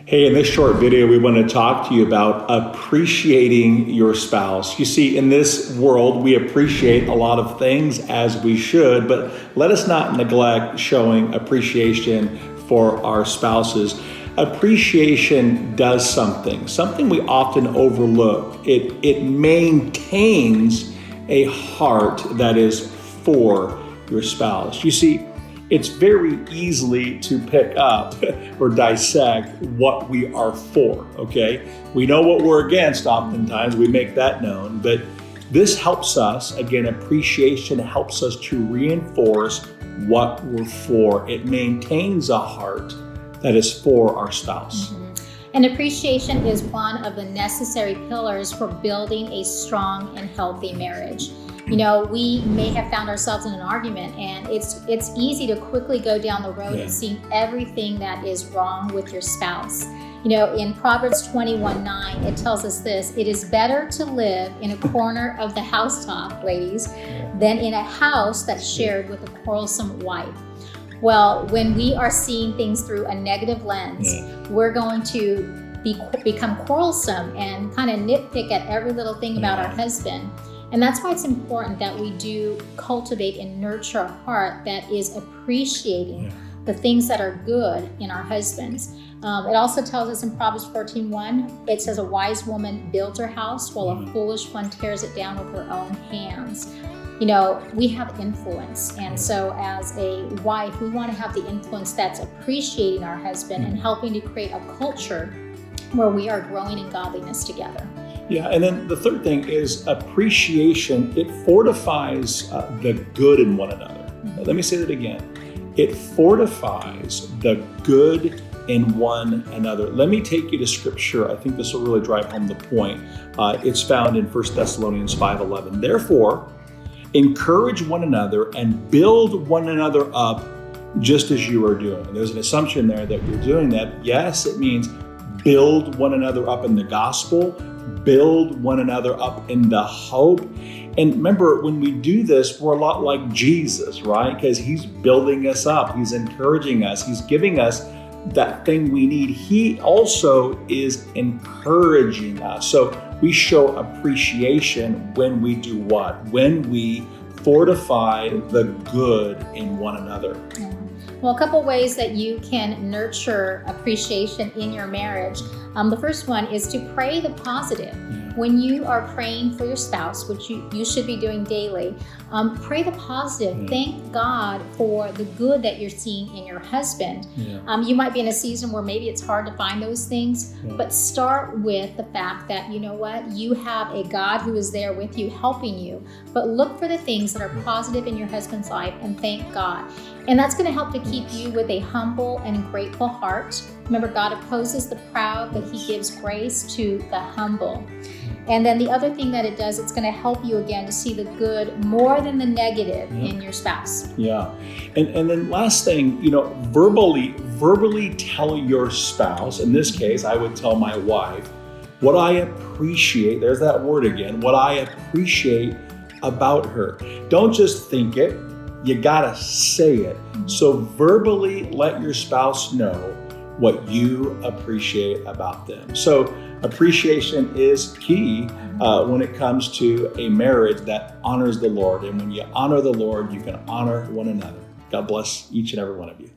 Hey, in this short video, we want to talk to you about appreciating your spouse. You see, in this world, we appreciate a lot of things as we should, but let us not neglect showing appreciation for our spouses. Appreciation does something we often overlook. It maintains a heart that is for your spouse. You see, it's very easily to pick up or dissect what we are for, okay? We know what we're against oftentimes, we make that known, but this helps us, again, appreciation helps us to reinforce what we're for. It maintains a heart that is for our spouse. And appreciation is one of the necessary pillars for building a strong and healthy marriage. You know, we may have found ourselves in an argument, and it's easy to quickly go down the road and see everything that is wrong with your spouse. You know, in Proverbs 21:9, it tells us this: it is better to live in a corner of the housetop, ladies, than in a house that's shared with a quarrelsome wife. Well, when we are seeing things through a negative lens, we're going to become quarrelsome and kind of nitpick at every little thing about our husband. And that's why it's important that we do cultivate and nurture a heart that is appreciating the things that are good in our husbands. It also tells us in Proverbs 14:1, it says, a wise woman builds her house while a foolish one tears it down with her own hands. You know, we have influence. And so as a wife, we want to have the influence that's appreciating our husband and helping to create a culture where we are growing in godliness together. Yeah, and then the third thing is appreciation. It fortifies the good in one another. Let me say that again. It fortifies the good in one another. Let me take you to scripture. I think this will really drive home the point. It's found in 1 Thessalonians 5:11. Therefore, encourage one another and build one another up just as you are doing. There's an assumption there that you're doing that. Yes, it means build one another up in the gospel, build one another up in the hope. And remember, when we do this, we're a lot like Jesus, right? Because he's building us up, he's encouraging us, he's giving us that thing we need. He also is encouraging us. So we show appreciation when we do what? When we fortify the good in one another. Well, a couple ways that you can nurture appreciation in your marriage. The first one is to pray the positive. When you are praying for your spouse, which you should be doing daily, pray the positive. Thank God for the good that you're seeing in your husband. You might be in a season where maybe it's hard to find those things, but start with the fact that, you know what, you have a God who is there with you, helping you. But look for the things that are positive in your husband's life and thank God. And that's going to help to keep you with a humble and grateful heart. Remember, God opposes the proud, but he gives grace to the humble. And then the other thing that it does, it's going to help you again to see the good more than the negative in your spouse. Yeah. And then last thing, you know, verbally tell your spouse, in this case, I would tell my wife, what I appreciate, there's that word again, what I appreciate about her. Don't just think it, you gotta say it. So verbally let your spouse know what you appreciate about them. So appreciation is key when it comes to a marriage that honors the Lord. And when you honor the Lord, you can honor one another. God bless each and every one of you.